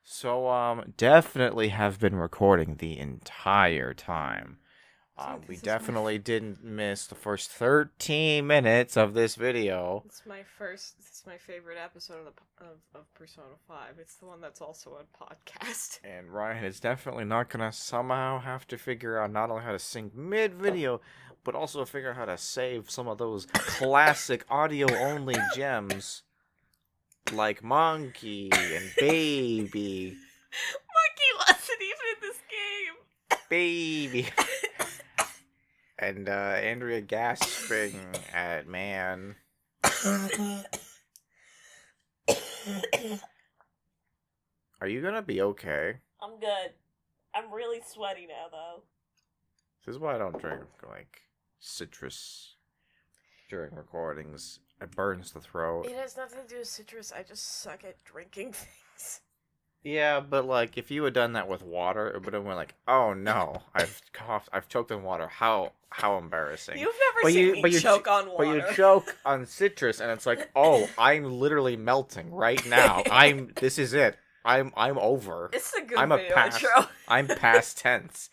So, definitely have been recording the entire time. We definitely didn't miss the first 13 minutes of this video. This is my favorite episode of Persona 5. It's the one that's also a podcast. And Ryan is definitely not gonna somehow have to figure out not only how to sync mid-video, but also figure out how to save some of those classic audio-only gems. Like Monkey and Baby. Monkey wasn't even in this game! Baby. And Andrea gasping at man. Are you gonna be okay? I'm good. I'm really sweaty now, though. This is why I don't drink, like, citrus during recordings. It burns the throat. It has nothing to do with citrus. I just suck at drinking things. Yeah, but, like, if you had done that with water, it would have been like, oh no, I've coughed, I've choked on water. How embarrassing. You've never seen me choke on water. But you choke on citrus, and it's like, oh, I'm literally melting right now. This is it. I'm over. It's a good video intro. I'm past tense.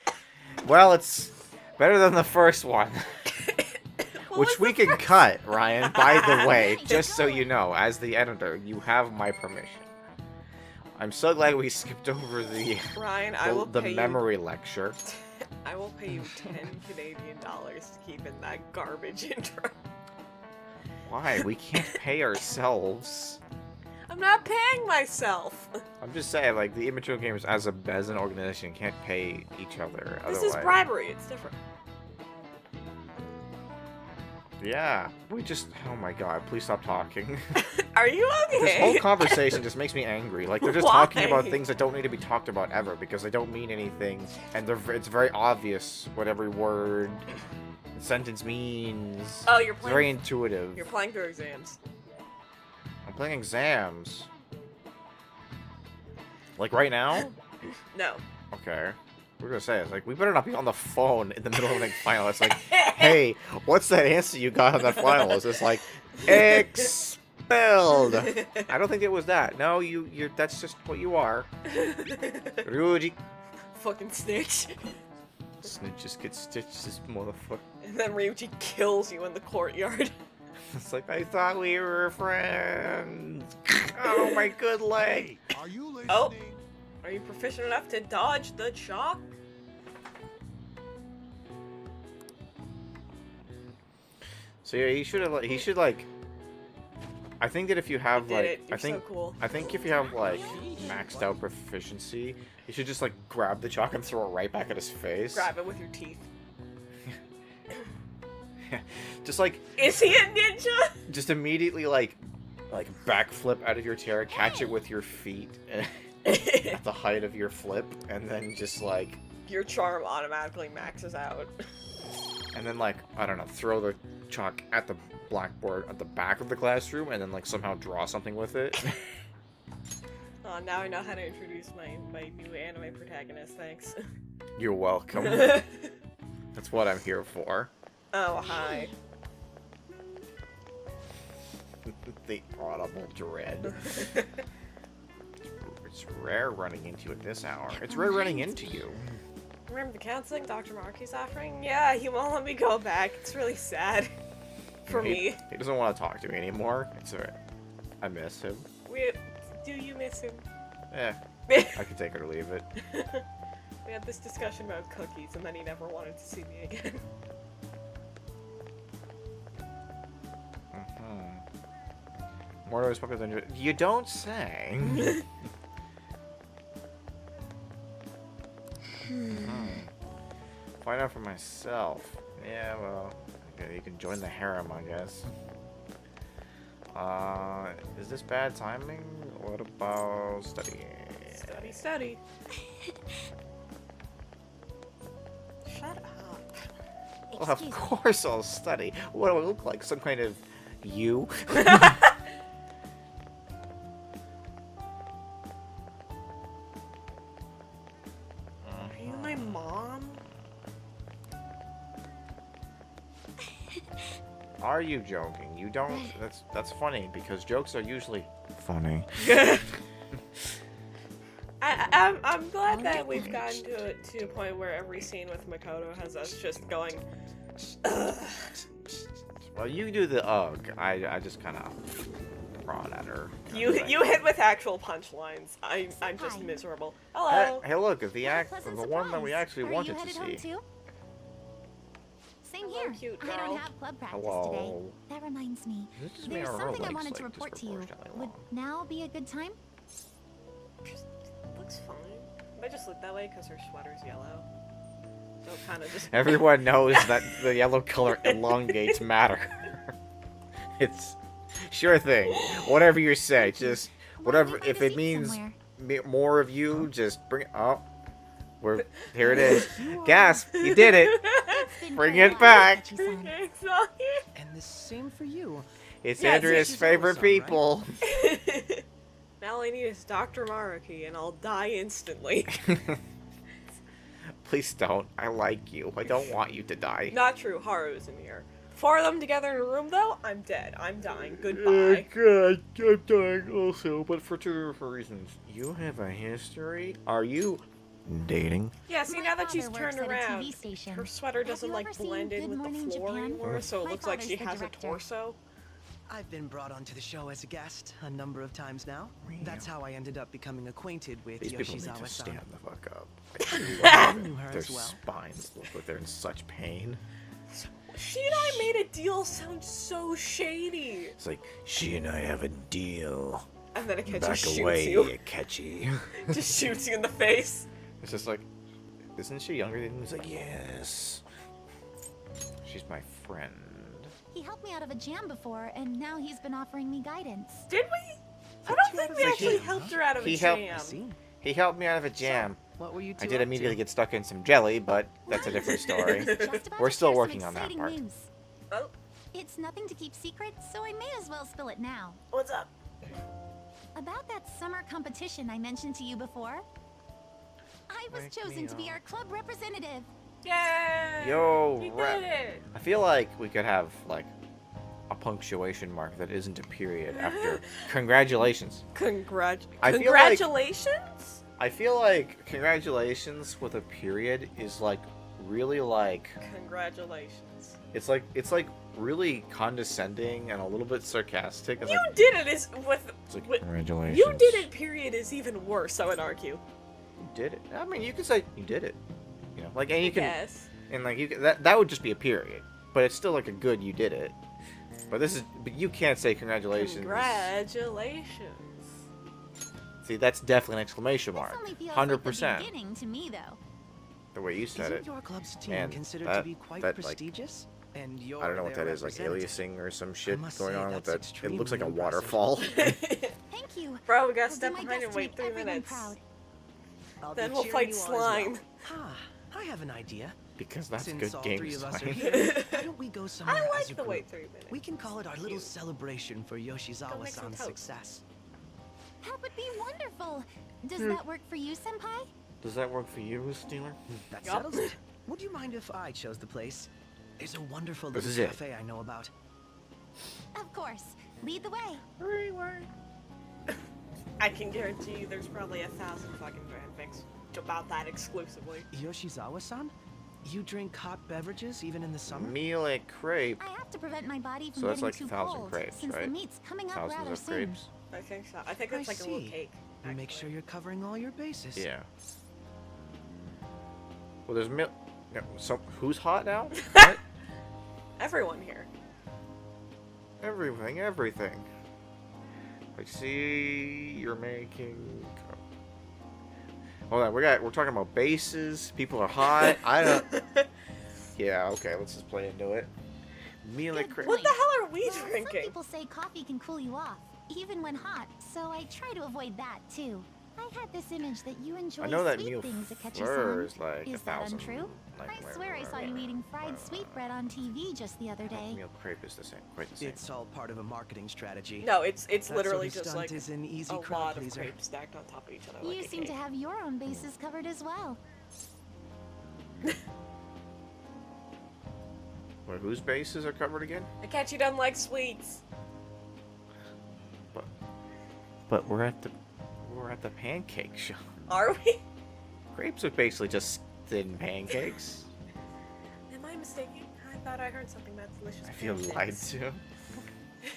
Well, it's better than the first one. Which we can cut, Ryan, by the way, just so you know, as the editor, you have my permission. I'm so glad we skipped over the Ryan, memory lecture. I will pay you 10 Canadian dollars to keep in that garbage intro. Why? We can't pay ourselves. I'm not paying myself. I'm just saying, like, the Immaterial Gamers as an organization can't pay each other. This is bribery. It's different. Yeah, oh my god, please stop talking. Are you okay? This whole conversation just makes me angry. Like, they're just talking about things that don't need to be talked about ever, because they don't mean anything, and it's very obvious what every word and sentence means. Oh, you're playing... It's very intuitive. You're playing through exams. I'm playing exams. Like, right now? No. Okay. We're gonna say it's like, we better not be on the phone in the middle of the final. It's like, hey, what's that answer you got on that final? It's just like, expelled. I don't think it was that. No, you're that's just what you are. Ryuji. Fucking snitch. Snitches get stitched, this motherfucker. And then Ryuji kills you in the courtyard. It's like, I thought we were friends. Oh, my good leg. Are you listening? Oh. Are you proficient enough to dodge the shock? So yeah, he should like. I think that if you have so cool. I think if you have like maxed out proficiency, you should just like grab the chalk and throw it right back at his face. Grab it with your teeth. Just like. Is he a ninja? Just immediately like backflip out of your chair, catch it with your feet. At the height of your flip, and then just like your charm automatically maxes out. And then like, I don't know, throw the chalk at the blackboard at the back of the classroom, and then like somehow draw something with it. Now I know how to introduce my new anime protagonist. Thanks. You're welcome. That's what I'm here for. Oh, hi. The audible dread. It's rare running into you at this hour. It's rare running into you. Remember the counseling Dr. Marky's offering? Yeah, he won't let me go back. It's really sad. For me. He doesn't want to talk to me anymore. It's alright. I miss him. Do you miss him? Eh. I can take it or leave it. We had this discussion about cookies, and then he never wanted to see me again. More always popular than you don't say. Find out for myself. Yeah, well, okay, you can join the harem, I guess. Is this bad timing? What about studying? Study. Shut up. Well, of course I'll study. What do I look like? Some kind of you? Are you my mom? Are you joking? You don't. That's funny because jokes are usually funny. I'm glad that we've gotten to a point where every scene with Makoto has us just going. Ugh. Well, you do the ugh. I just kind of prod at her. You hit with actual punchlines. I'm just miserable. Hello. Hey, look, the one that we actually Are wanted you to headed home see. too? Same Hello, here. cute I girl. don't have club practice Hello. today. That reminds me. This just made There's our something I legs, wanted to like, report to you. disproportionately Would long. now be a good time? Looks fine. I just look that way because her sweater's yellow. So it kind of just. Everyone knows that the yellow color elongates matter. It's sure thing. Whatever you say, just whatever. Well, If it means more of you, just bring it up. Here it is. Gasp! You did it. Bring it back. And the same for you. It's Yeah, Andrea's she's favorite always on, right? people. Now all I need is Dr. Maruki, and I'll die instantly. Please don't. I like you. I don't want you to die. Not true. Haru's in here. Four of them together in a room, though, I'm dead. I'm dying. Goodbye. God, I'm dying also, but for two different reasons. You have a history? Are you dating? Yeah, see, My now that she's father turned works at a around, TV station. her sweater Have doesn't, you like, ever seen blend in Good with Morning the floor Japan? anymore, so it My looks like she father's the has a director. torso. I've been brought onto the show as a guest a number of times now. That's how I ended up becoming acquainted with These people need to Yoshizawa-san. stand the fuck up. I knew her Their as well. spines look like they're in such pain. She and I made a deal sound so shady. It's like, she and I have a deal. And then Akechi Back shoots away, you. Akechi. Just shoots you in the face. It's just like, isn't she younger than you? He's like, yes. She's my friend. He helped me out of a jam before, and now he's been offering me guidance. Did we? I don't think we Like actually he- helped her out of a he helped- jam. I see. He helped me out of a jam. What were you two I did up immediately to? get stuck in some jelly, but that's a different story. Just about We're to still share some working on that exciting part. news. Oh, It's nothing to keep secret, so I may as well spill it now. what's up? About that summer competition I mentioned to you before. I was Wake chosen me to be up. our club representative. Yay! Yo, we rep. did it! I feel like we could have, like, a punctuation mark that isn't a period after congratulations. I feel like- Congratulations? I feel like congratulations with a period is, like, really, like, Congratulations. it's like really condescending and a little bit sarcastic. It's You like, did it is with, it's like, with congratulations. you did it period is even worse, I would argue. You did it. I mean, you can say you did it. You know, like, and you can, Yes. and like, you can, that would just be a period, but it's still like a good you did it. But you can't say congratulations. Congratulations. See, that's definitely an exclamation This mark. only feels 100%. like the beginning to me, though. The way you said Isn't it. your club's team And considered that- to be quite that, like, prestigious? And you're I don't know what their that is, like representative. aliasing or some shit must going say, on with that's that. It looks like a extremely waterfall. Thank you. Bro, we gotta I'll do step my behind best and to wait make 3 everyone minutes. proud. I'll Then be we'll cheering fight you on as slime. well. Ah, I have an idea. Because that's Since good all game three of us are design. here, why don't we go somewhere I as like a the group? wait 3 minutes. We can call it our little Cute. celebration for make some Yoshizawa-san's toast. success. That would be wonderful. Does Hmm. that work for you, Senpai? Does that work for you, Stealer? That Yup. settles it. Would you mind if I chose the place? There's a wonderful This little is it. cafe I know about. Of course. Lead the way. I can guarantee you there's probably 1,000 fucking fanfics about that exclusively. Yoshizawa-san? You drink hot beverages even in the summer? Meal at crepe. I have to prevent my body from So that's getting like too 1,000 cold, crepes, since right? the meat's coming up Thousands rather of soon. crepes. I think so. I think I it's like a little see. cake. You make actually. sure you're covering all your bases. Yeah. Well, there's milk. No, so who's hot now? What? Everyone here. Everything. I see you're making. Hold on, we're talking about bases. People are hot. I don't. Yeah, okay, let's just play into it. Meal at Good crepe. What the hell are we Well, some drinking? people say coffee can cool you off, even when hot, so I try to avoid that too. I had this image that you enjoy I know that sweet meal things, fleur Akechi-san. is like Is that 1,000. untrue? Like, I swear I saw you eating fried sweetbread on TV just the other day. Meal crepe is the same, quite the same. It's all part of a marketing strategy. No, it's That literally sort of just stunt like is an easy a crowd lot of pleaser. crepes stacked on top of each other You like a seem to cake. have your own bases covered as well. Wait, whose bases are covered again? Akechi doesn't like sweets. But we're at the pancake shop. Are we? Crepes are basically just thin pancakes. Am I mistaken? I thought I heard something about delicious I feel lied pancakes. to.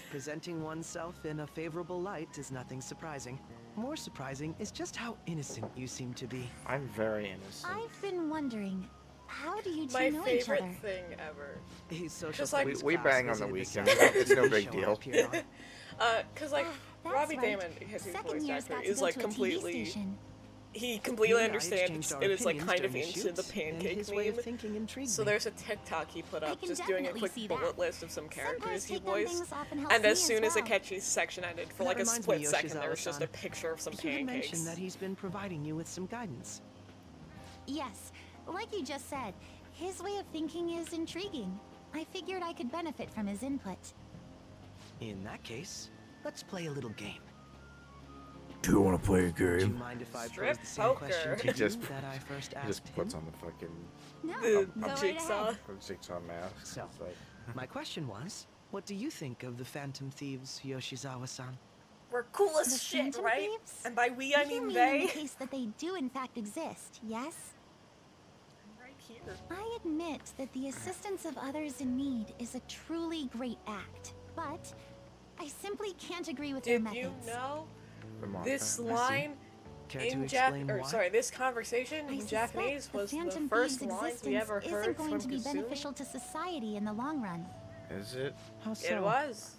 Presenting oneself in a favorable light is nothing surprising. More surprising is just how innocent you seem to be. I'm very innocent. I've been wondering, how do you two My know each favorite other? thing ever. A social Just like- studies We class bang on the visit weekend. December It's no TV big show I deal. appeared on. Cause like That's Robbie right. Damon, his Second voice years actor, got to is go like to a TV completely. station. He completely He and I understands exchanged our and is like opinions kind of during the into the shoots, and pancake his way of meme. thinking intrigued So me. there's a TikTok he put I up can just doing a definitely quick see bullet that. list of some characters Sometimes he take on voiced. things often helps And me as soon as well. it catches section ended, for That like a reminds me, split second, there was just a Yoshizawa-san. picture of some You had pancakes. mentioned that he's been providing you with some guidance. Yes, like you just said, his way of thinking is intriguing. I figured I could benefit from his input. In that case, let's play a little game. Do you want to play a Do you game? mind if I Strip pose the same poker. question to He you just- that I first He just asked puts him? on the fucking No, The go right jigsaw. ahead. jigsaw mask. So, It's like, my question was, what do you think of the Phantom Thieves, Yoshizawa-san? We're cool as The shit, Phantom right? Thieves? And by we, I You mean in they. the case that they do in fact exist, yes? Right here. I admit that the assistance of others in need is a truly great act, but I simply can't agree with their Did methods. you know come on, this fam. line Care to in explain or why? sorry, this conversation I in suspect Japanese was the Phantom first Thieves' lines we ever existence heard isn't going from to be Kasumi. beneficial to society in the long run. Is it? How so? It was.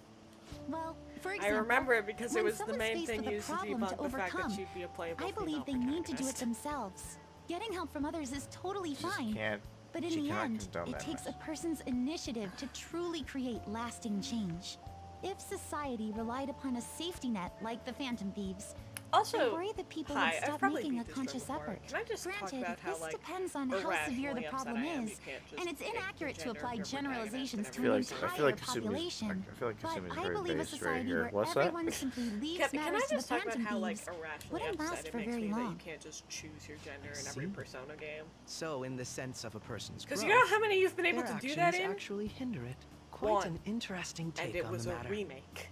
Well, for I example, remember it because it when was the someone's main faced thing with a used to problem debunk to the fact that overcome, she'd be a playable I believe female they need to do it protagonist. themselves. Getting help from others is totally Just fine, can't. but in she the cannot end, condone it that takes a mess. person's initiative to truly create lasting change. If society relied upon a safety net like the Phantom Thieves, I Also, worry that people hi, would I've stop probably making a beat this drum conscious before. effort. Can I just talk Granted, about how, this like, depends on how severe the irrationally problem upset I am is, you can't just and it's pick the inaccurate to gender of apply your generalizations protagonist to and an everything. I feel like entire Kasumi's. population. I feel like But Kasumi's I very believe a based right society here. where What's that? everyone simply leaves Can I matters to the just talk about Phantom how, like, Thieves irrationally wouldn't last upset it for makes very me that you long. can't just choose your gender in every See? Persona game? So, in the sense of a person's Because growth, you know how many you've been able their to do actions that in? actually hinder it. Quite One. an interesting And take it on was the a matter. remake.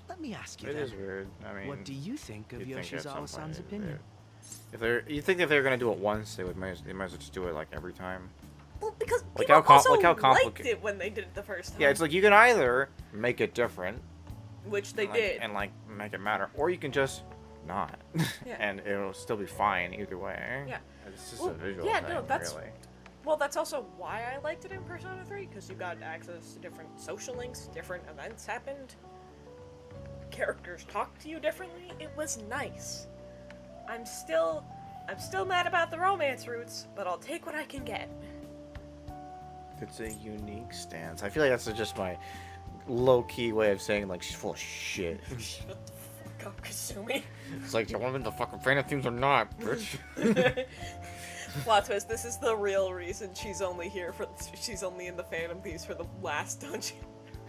Let me ask you It then, is weird. I mean, what do you think of you'd think at some point Yoshizawa-san's it- opinion? If they're, you think if they're gonna do it once, they might as well just do it like every time. Well, because Like people how com- also like how liked complicated- it when they did it the first time. Yeah, it's like you can either make it different, which they and, like, did. and like make it matter, or you can just not, Yeah. and it'll still be fine either way. Yeah. It's just Well, a visual yeah, thing, no, that's- really. Well, that's also why I liked it in Persona 3, because you got access to different social links, different events happened, characters talked to you differently. It was nice. I'm still mad about the romance routes, but I'll take what I can get. It's a unique stance. I feel like that's just my low-key way of saying like she's full of shit. Shut the fuck up, Kasumi. It's like, do you want them to fucking Phantom Themes or not, bitch? Plot twist, this is the real reason she's only in the Phantom Thieves for the last dungeon.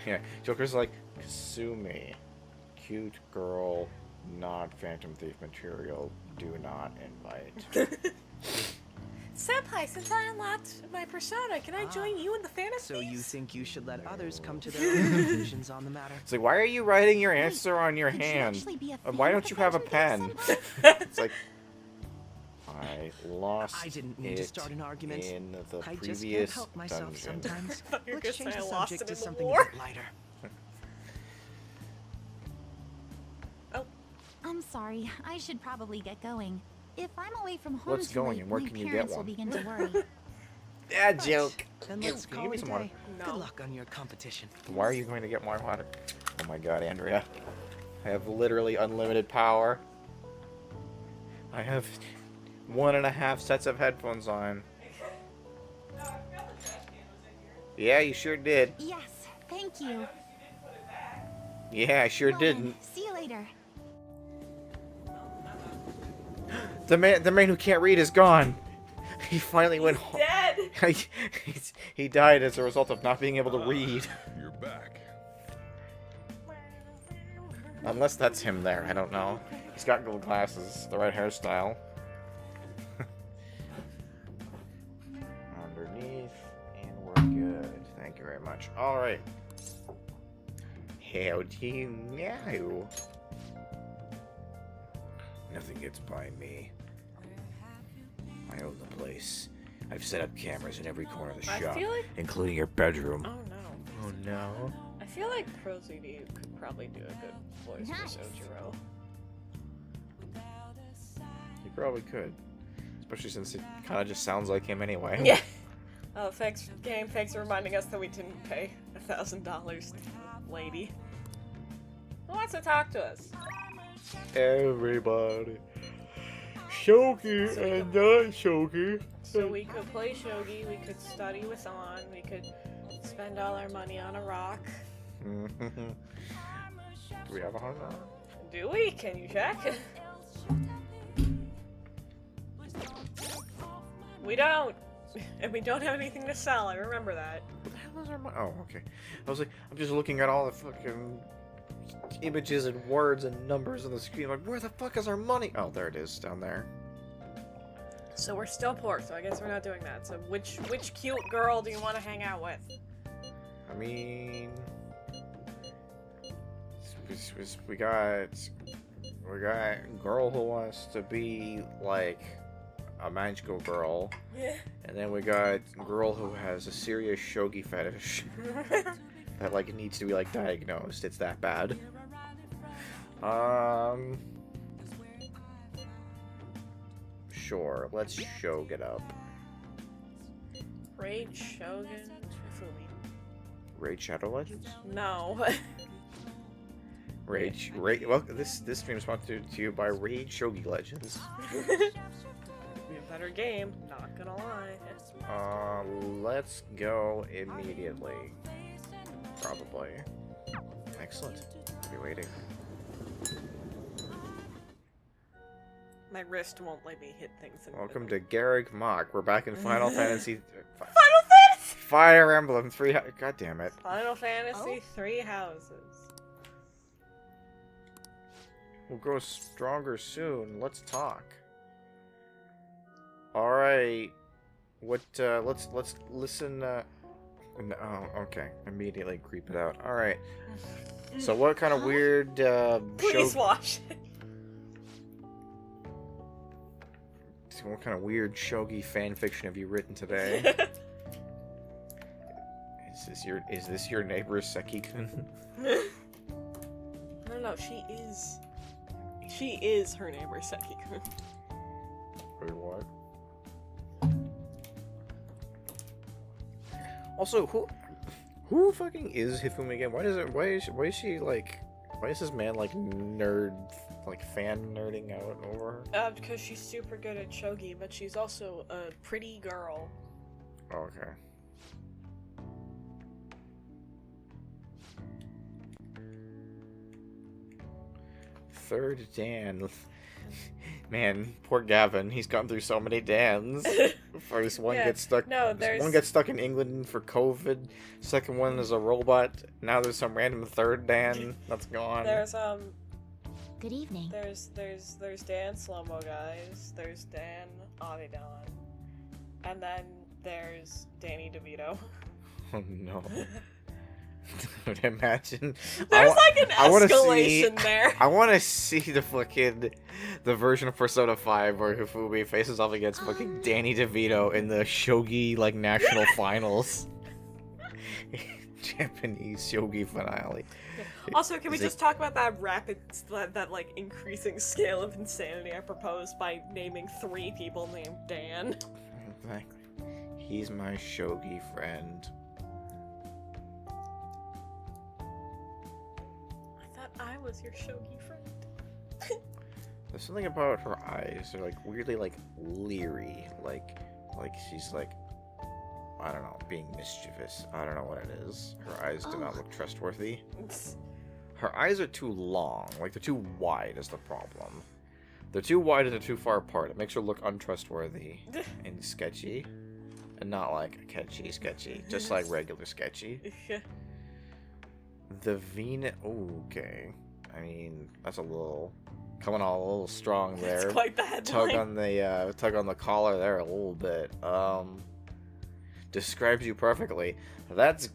Yeah, Joker's like, Kasumi, cute girl, not Phantom Thief material, do not invite. Senpai, since I unlocked my persona, can I join you in the Phantom So you Thieves? think you should let others come to their own conclusions on the matter? It's like, why are you writing your answer on your Could you hand? actually be a And fan why of don't the you have a Phantom pen? Thieves, Senpai? It's like, I lost I didn't mean to it start an argument. in the I just can't previous help myself dungeon. sometimes. You were Let's gonna change say the I lost subject it to in the something war. a bit lighter. Oh, I'm sorry. I should probably get going. If I'm away from home What's too going late, and where my can you get parents will one? begin to worry. Yeah, joke. Then let's Can you call give me it a some water? day. No. Good luck on your competition. Why are you going to get more water? Oh my god, Andrea. I have literally unlimited power. I have 1.5 sets of headphones on. Yeah, you sure did. Yes, thank you. Yeah, I sure Well then, didn't. see you later. The man who can't read is gone. He finally went home. dead! He died as a result of not being able to read. You're back. Unless that's him there, I don't know. He's got gold glasses, the right hairstyle. Underneath, and we're good. Thank you very much. Alright. How do you know? Nothing gets by me. I own the place. I've set up cameras in every corner of the I shop, feel like... including your bedroom. Oh no. Oh no. I feel like ProZD could probably do a good voice Nice. for Sojiro. You probably could. Especially since it kind of just sounds like him anyway. Yeah. Oh, thanks, game. Thanks for reminding us that we didn't pay $1,000 to the lady. Who wants to talk to us? Everybody. Shogi and not Shogi. So we could play shogi, we could study with On, we could spend all our money on a rock. Do we have a hard on? Do we? Can you check? We don't! And we don't have anything to sell, I remember that. What the hell is our money? Oh, okay. I was like, I'm just looking at all the fucking images and words and numbers on the screen. Like, where the fuck is our money? Oh, there it is, down there. So we're still poor, so I guess we're not doing that. So which cute girl do you want to hang out with? I mean, we got a girl who wants to be like a magical girl, Yeah. and then we got a girl who has a serious shogi fetish that like needs to be like diagnosed. It's that bad. Sure, let's shog it up. Raid Shogun Fumi. Raid Shadow Legends? No. Raid. Well, this stream is sponsored to you by Raid Shogi Legends. Be a better game, not gonna lie. Let's go immediately. Probably. Excellent. I'll be waiting. My wrist won't let me hit things. Welcome to Garrick Mock. We're back in Final Fantasy. Final Fantasy! Fire Emblem 3. God damn it. Final Fantasy 3 houses. We'll grow stronger soon. Let's talk. Alright. What, let's listen, no, oh, okay. Immediately creep it out. Alright. So what kind of weird, Please watch it. What kind of weird shogi fan fiction have you written today? Is this your neighbor Seki-kun? No, she is her neighbor Seki-kun. Wait, what? Also, who fucking is Hifumi again? Why is she like, why is this man like fan nerding out over her? Because she's super good at shogi, but she's also a pretty girl. Okay. Third Dan. Man, poor Gavin. He's gone through so many Dans. First one Yeah, gets stuck. no, One gets stuck in England for COVID. Second one is a robot. Now there's some random third Dan that's gone. There's Good evening. There's Dan Slow-Mo Guys, there's Dan Avidan, and then there's Danny DeVito. Oh no. Dude, imagine. There's like an I wanna escalation there. I want to see the version of Persona 5 where Hifumi faces off against fucking Danny DeVito in the shogi like national finals. Japanese shogi finale. Also, can we Is just talk about that like increasing scale of insanity I proposed by naming 3 people named Dan? Exactly. He's my shogi friend. I thought I was your shogi friend. There's something about her eyes. They're like weirdly like leery. Like she's like, I don't know, being mischievous. I don't know what it is. Her eyes do not look trustworthy. Her eyes are too long. Like, they're too wide is the problem. They're too wide and they're too far apart. It makes her look untrustworthy and sketchy. And not like catchy sketchy. Just like regular sketchy. The Venus... Okay. I mean, that's a little... Coming on a little strong there. It's quite the headline. Tug on the collar there a little bit. Describes you perfectly. That's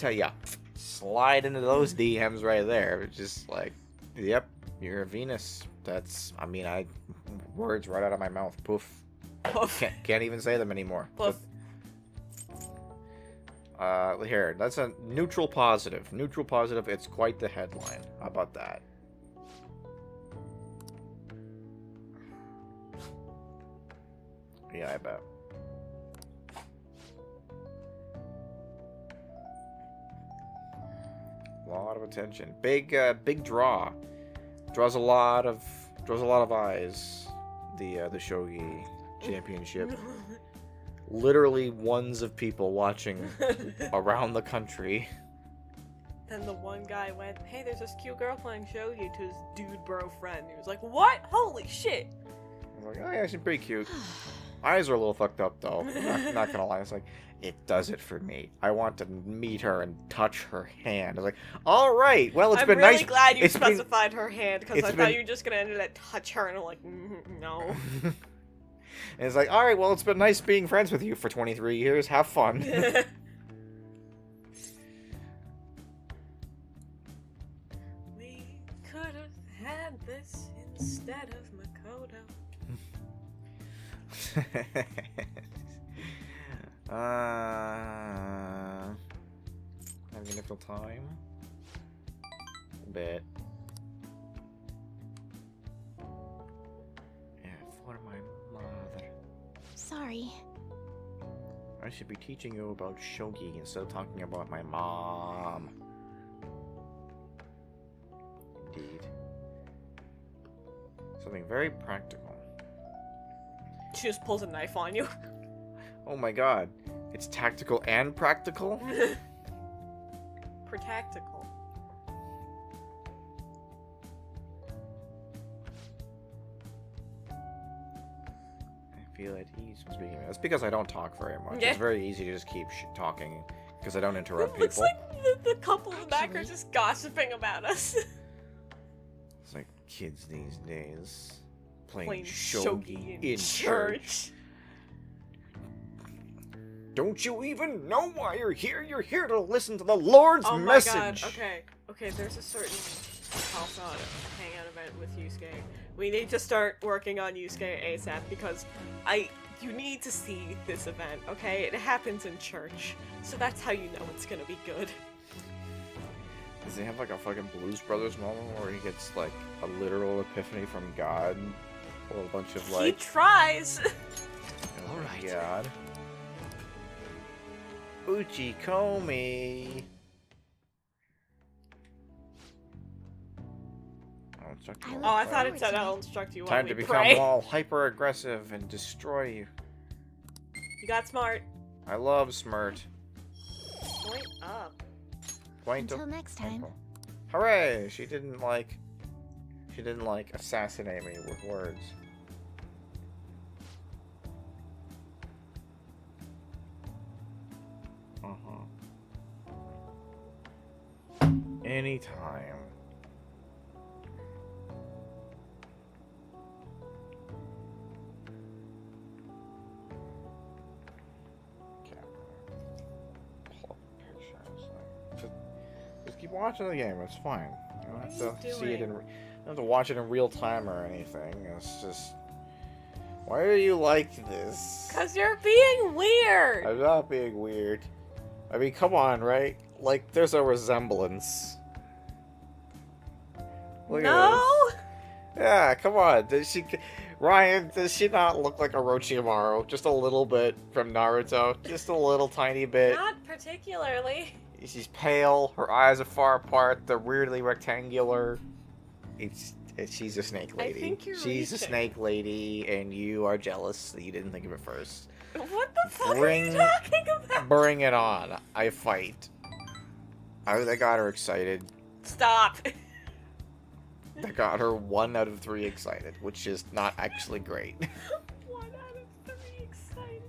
how you slide into those DMs right there. Just like, yep, You're a Venus. That's, I mean, words right out of my mouth. Poof. Poof. Can't even say them anymore. Poof. Here, that's a neutral positive. Neutral positive, it's quite the headline. How about that? Yeah, I bet. A lot of attention. Big draw. Draws a lot of eyes. The shogi championship. Literally ones of people watching around the country. Then the one guy went, "Hey, there's this cute girl playing shogi," to his dude bro friend. He was like, "What? Holy shit!" I'm like, oh yeah, she's pretty cute. Eyes are a little fucked up though. Not gonna lie. It's like, it does it for me. I want to meet her and touch her hand. I was like, all right, well, I'm been really nice. glad you It's been- specified her hand, because I thought you were just gonna end it at touch her, and I'm like, no. And it's like, all right, well, it's been nice being friends with you for 23 years. Have fun. We could have had this instead of Makoto. Having a difficult time. A bit. Yeah, for my mother. Sorry. I should be teaching you about shogi instead of talking about my mom. Indeed. Something very practical. She just pulls a knife on you. Oh my god. It's tactical and practical? Protactical. I feel at ease when speaking. That's because I don't talk very much. Yeah. It's very easy to just keep talking because I don't interrupt It's people. like the couple in the back are just gossiping about us. It's like kids these days playing Playing shogi in church. church. Don't you even know why you're here? You're here to listen to the Lord's Oh my message. god, okay, there's a certain house on hangout event with Yusuke. We need to start working on Yusuke ASAP because you need to see this event, okay? It happens in church, so that's how you know it's gonna be good. Does he have like a fucking Blues Brothers moment where he gets like a literal epiphany from God? Or a bunch of He like, tries! oh All my right. God. Uchikomi. I'll instruct you I all. Oh, I thought it forward said to I'll it. instruct you Time while to we become pray. all hyper aggressive and destroy you. You got smart. I love Smirt. Point up. Until next time. Hooray! She didn't like assassinate me with words. Anytime. Okay. Pull up pictures. Just keep watching the game. It's fine. You don't have What are to you see it in. doing? You don't have to watch it in real time or anything. It's just. Why are you like this? Cause you're being weird! I'm not being weird. I mean, come on, right? Like, there's a resemblance. Look No? at this. Yeah, come on. Ryan, does she not look like Orochimaru? Just a little bit from Naruto. Just a little tiny bit. Not particularly. She's pale. Her eyes are far apart. They're weirdly rectangular. She's a snake lady. think you're She's a reaching. snake lady, and you are jealous that you didn't think of it first. What the fuck are Bring- you talking about? Bring it on. I fight. I got her excited. Stop. I got her 1 out of 3 excited, which is not actually great. 1 out of 3 excited.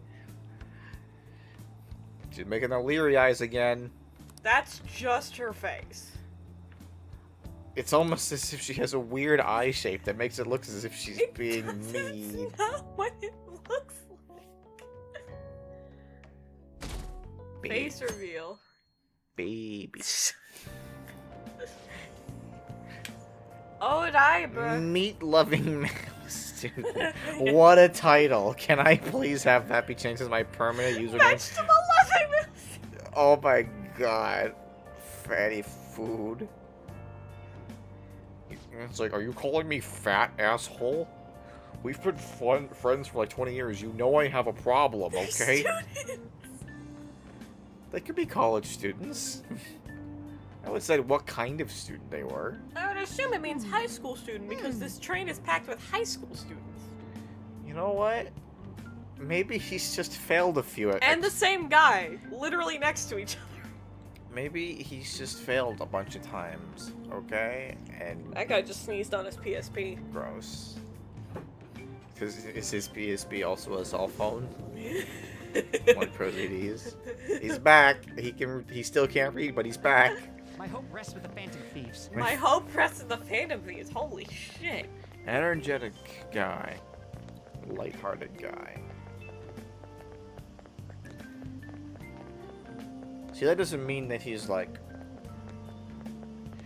She's making the leery eyes again. That's just her face. It's almost as if she has a weird eye shape that makes it look as if she's being mean. That's not what it looks like. Face reveal. Baby. Oh, diaper. Meat-loving male student. What a title. Can I please have that be changed as my permanent username? Vegetable-loving. Oh my god. Fatty food. It's like, are you calling me fat, asshole? We've been friends for like 20 years. You know I have a problem, okay? Students. They could be college students. I would say what kind of student they were. I would assume it means high school student because this train is packed with high school students. You know what? Maybe he's just failed a few. And the same guy, literally next to each other. Maybe he's just failed a bunch of times, okay? And That guy just sneezed on his PSP. gross. Because is his PSP also a cell phone? One Pro CDs. He's back. He still can't read, but he's back. My hope rests with the Phantom Thieves. My hope rests in the Phantom Thieves. Holy shit. Energetic guy. Lighthearted guy. See, that doesn't mean that he's like...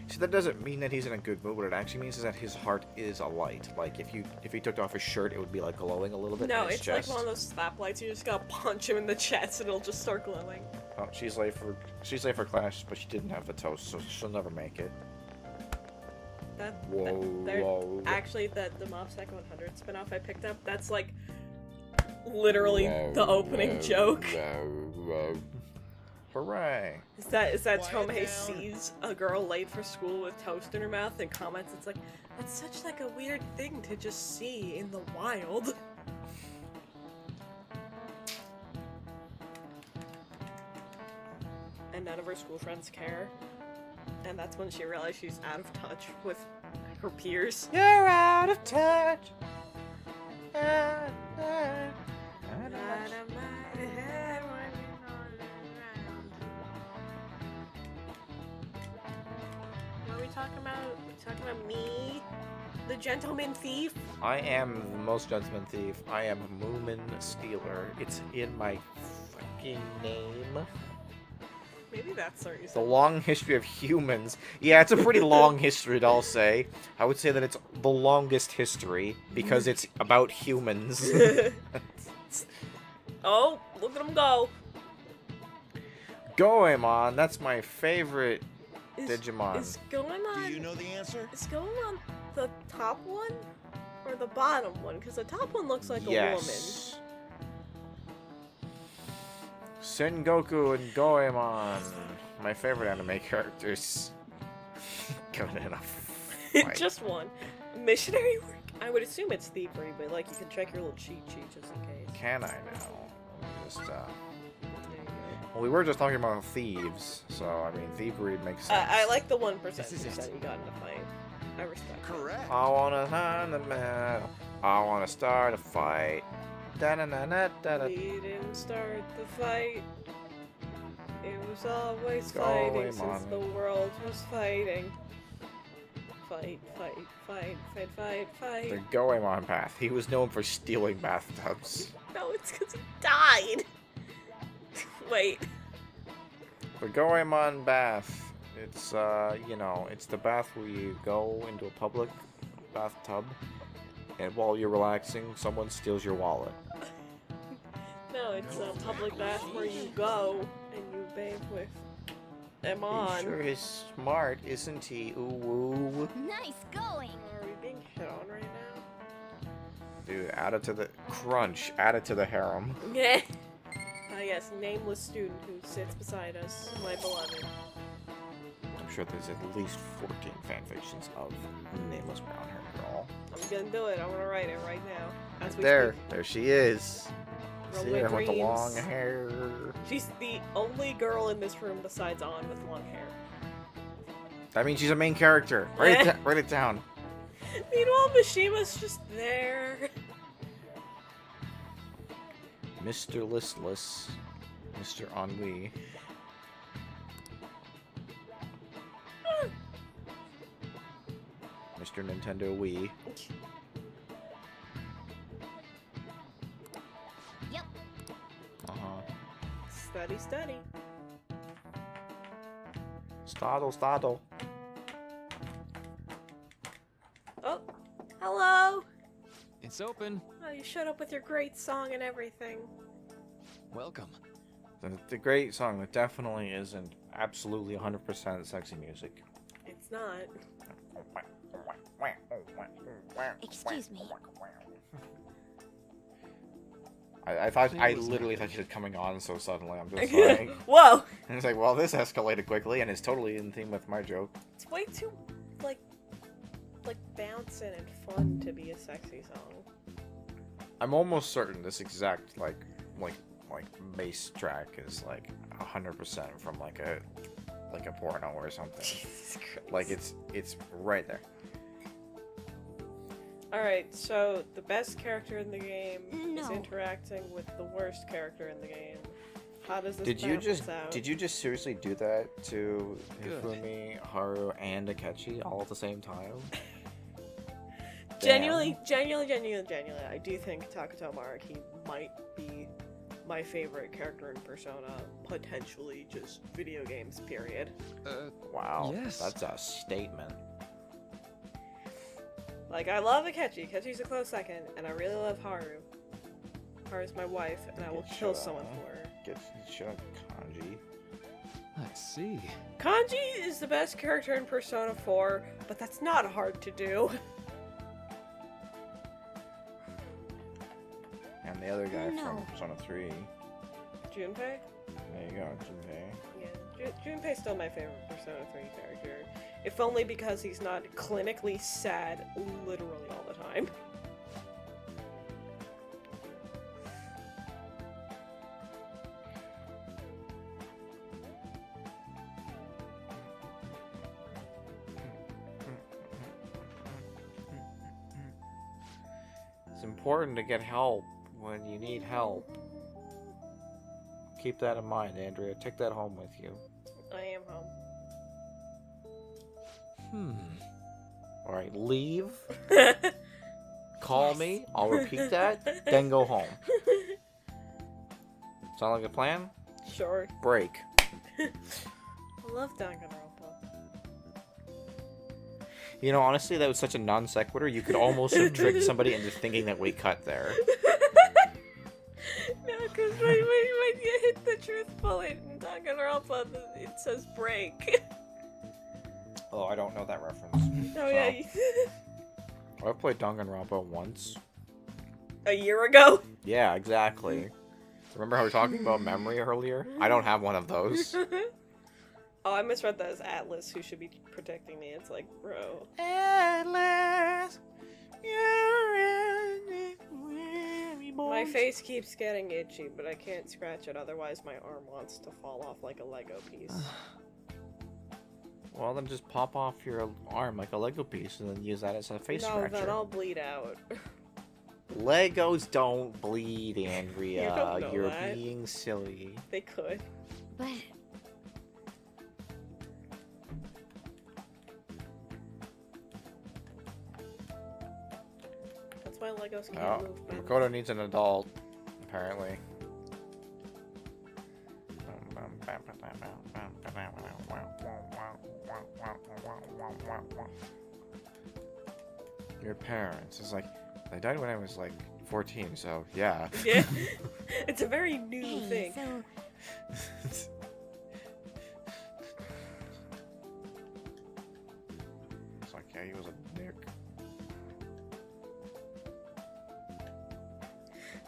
See, that doesn't mean that he's in a good mood. What it actually means is that his heart is alight. Like, if he took off his shirt, it would be, like, glowing a little bit No, in his it's chest. like one of those slap lights. You just gotta punch him in the chest and it'll just start glowing. Oh, she's late for class, but she didn't have the toast, so she'll never make it. Actually, the Mob Psycho 100 spinoff I picked up, that's like literally the opening joke. Hooray! Is that Tomei sees a girl late for school with toast in her mouth and comments, it's like, that's such like a weird thing to just see in the wild. And none of her school friends care. And that's when she realized she's out of touch with her peers. You're out of touch. What are we talking about? We talking about me? The gentleman thief? I am the most gentleman thief. I am Moomin Stealer. It's in my fucking name. Maybe that's the reason. The long history of humans. Yeah, it's a pretty long history, I'll say. I would say that it's the longest history because it's about humans. Oh, look at him go. Goemon, that's my favorite Digimon. Is Goemon... Do you know the answer? Is Goemon the top one? Or the bottom one? Because the top one looks like a woman. Yes. Sengoku and Goemon. My favorite anime characters. Going in a fight. Just one. Missionary work? I would assume it's thievery, but like you can check your little cheat sheet just in case. Can I now? Just, There you go. well, we were just talking about thieves, so, I mean, thievery makes sense. I like the 1% This is who it. said you got in a fight. I respect that. Correct. I wanna find the man. I wanna start a fight. Da-na-na-na-da-da. We didn't start the fight. It was always Go fighting away, since Mommy. the world was fighting. Fight, fight, fight, fight, fight, fight. The Goemon path. He was known for stealing bathtubs. No, it's because he died. Wait. The Goemon bath. It's, you know, it's the bath where you go into a public bathtub, and while you're relaxing, someone steals your wallet. No, it's a public bath where you go and you bathe with them on. He sure is smart, isn't he? Ooh, woo. Nice going. Are we being hit on right now? Dude, add it to the crunch. Add it to the harem. Yeah. Yes, nameless student who sits beside us, my beloved. I'm sure there's at least 14 fanfictions of nameless brown hair girl. I'm gonna do it. I'm gonna write it right now. As we There speak. she is. Roll See my her with the dreams. long hair. She's the only girl in this room besides Ann with long hair. That means she's a main character. Write it down. Meanwhile, Mishima's just there. Mr. Listless. Mr. Ennui. Mr. Nintendo Wii. Yep. Uh-huh. Study, study. Startle, startle. Oh, hello! It's open. Oh, you showed up with your great song and everything. Welcome. The great song that definitely isn't absolutely 100% sexy music. It's not. Excuse me. I literally thought she was coming on so suddenly. I'm just like, Whoa! and it's like, well, this escalated quickly, and it's totally in theme with my joke. It's way too, like bouncing and fun to be a sexy song. I'm almost certain this exact like bass track is like 100% from like a porno or something. Jesus Christ. Like it's right there. Alright, so the best character in the game is No. interacting with the worst character in the game. How does this Did you balance out? just seriously do that to Good. Hifumi, Haru, and Akechi all at the same time? Genuinely, I do think Takuto Maruki might be my favorite character in Persona, potentially just video games, period. Wow, Yes. that's a statement. Like, I love Akechi. Akechi's a close second, and I really love Haru. Haru's my wife, and I will kill someone for her. Shut up, Kanji. I see. Kanji is the best character in Persona 4, but that's not hard to do. And the other guy No. from Persona 3. Junpei? There you go, Junpei. Yeah, Junpei's still my favorite Persona 3 character. If only because he's not clinically sad literally all the time. It's important to get help when you need help. Keep that in mind, Andrea. Take that home with you. I am home. Alright, leave. Call me. I'll repeat that. Then go home. Sound like a plan? Sure. Break. I love Danganronpa. You know, honestly, that was such a non sequitur. You could almost have tricked somebody into thinking that we cut there. No, because when you hit the truth bullet in Danganronpa, it says break. Oh, I don't know that reference. Oh yeah. I've played Danganronpa once. A year ago? Yeah, exactly. Remember how we were talking about memory earlier? I don't have one of those. Oh, I misread that as Atlas, who should be protecting me. It's like, bro. Atlas, My face keeps getting itchy, but I can't scratch it, otherwise my arm wants to fall off like a Lego piece. Well, then just pop off your arm like a Lego piece and then use that as a face No, scratcher. then I'll bleed out. Legos don't bleed, Andrea. You don't know You're that. being silly. They could. But That's why Legos can't Oh, move. man. Makoto needs an adult, apparently. Your parents. It's like, they died when I was like 14, so yeah. Yeah. It's a very new hey, thing. so It's like, yeah, he was a dick.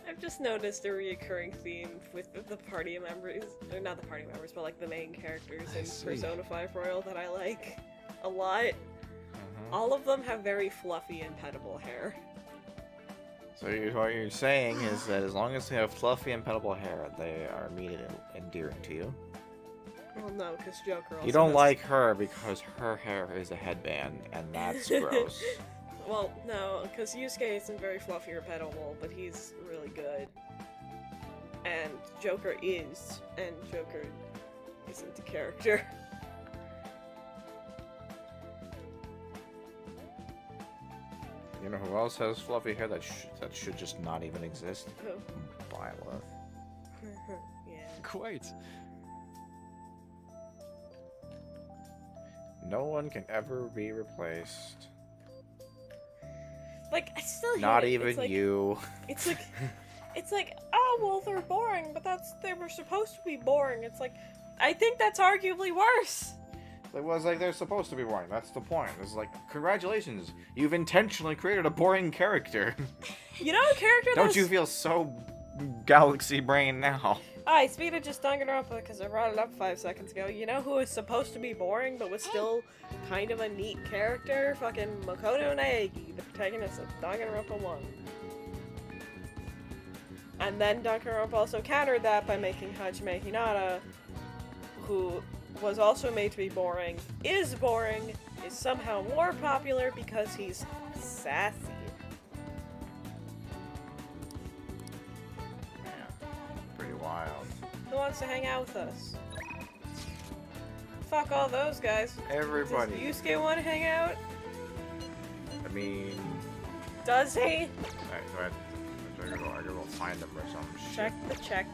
I've just noticed a reoccurring theme with the party members, or not the party members, but like the main characters I in see. Persona 5 Royal that I like a lot. Mhm. All of them have very fluffy and pettable hair. So what you're saying is that as long as they have fluffy and pettable hair, they are immediately endearing to you. Well, no, because Joker also You don't has- like her because her hair is a headband, and that's gross. Well, no, because Yusuke isn't very fluffy or pettable, but he's really good. And Joker is, and Joker isn't a character. You know who else has fluffy hair that should just not even exist? Oh. Violet. Yeah. Quite. No one can ever be replaced. Like, I still hate Not it. even It's like, you. It's like, oh, well, they're boring, but they were supposed to be boring. It's like, I think that's arguably worse. It was like they're supposed to be boring. That's the point. It's like, congratulations, you've intentionally created a boring character. You know a character Don't you feel so galaxy brain now? Hi, speed of just Danganronpa, because I brought it up 5 seconds ago. You know who was supposed to be boring, but was still kind of a neat character? Fucking Makoto Naegi, the protagonist of Danganronpa 1. And then Danganronpa also countered that by making Hajime Hinata, who was also made to be boring, is somehow more popular because he's sassy. Yeah, pretty wild. Who wants to hang out with us? Fuck all those guys. Everybody. Does Yusuke want to hang out? I mean, Does he? I gotta go find them or some shit. Check.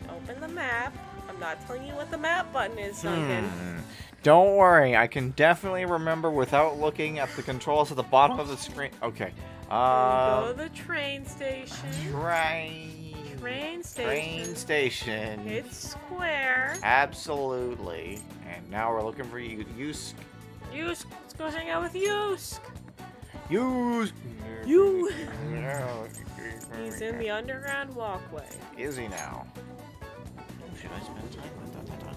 Open the map. I'm not telling you what the map button is, Duncan. Don't worry, I can definitely remember without looking at the controls at the bottom of the screen. Okay. Go to the train station. Train station. Hit square. Absolutely. And now we're looking for you. Yusk. Let's go hang out with Yusk. Yusk. He's in the underground walkway. Is he now? Should I spend time with that?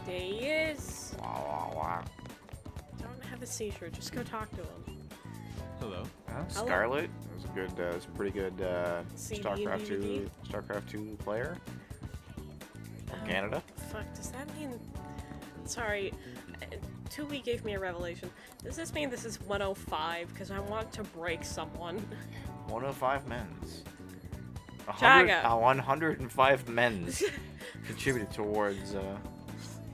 There he is. Wow. Don't have a seizure. Just go talk to him. Hello. Scarlet is a good. It's a pretty good CD StarCraft and DVD? 2. StarCraft 2 player from Canada. Fuck, does that mean... Sorry, 2 gave me a revelation. Does this mean this is 105? Because I want to break someone. 105 men's. Chaga. 105 men's contributed towards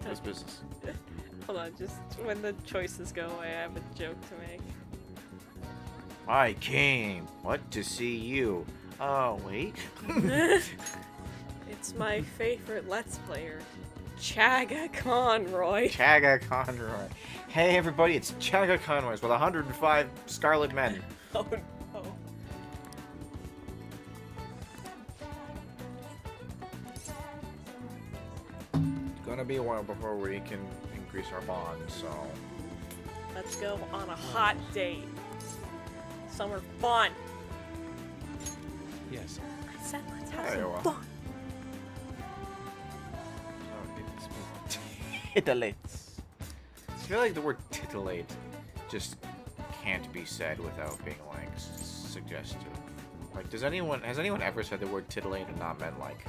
this business. Hold on, just when the choices go away, I have a joke to make. I came, to see you? Oh, wait. It's my favorite Let's Player, Chaga Conroy. Chaga Conroy. Hey, everybody, it's Chaga Conroys with 105 Scarlet Men. Oh no. Gonna be a while before we can increase our bond, so... Let's go on a hot date. Somewhere fun. Yes. I said let's have Very some well. fun. Titillates. I feel like the word titillate just can't be said without being, like, suggestive. Like, has anyone ever said the word titillate and not meant, like,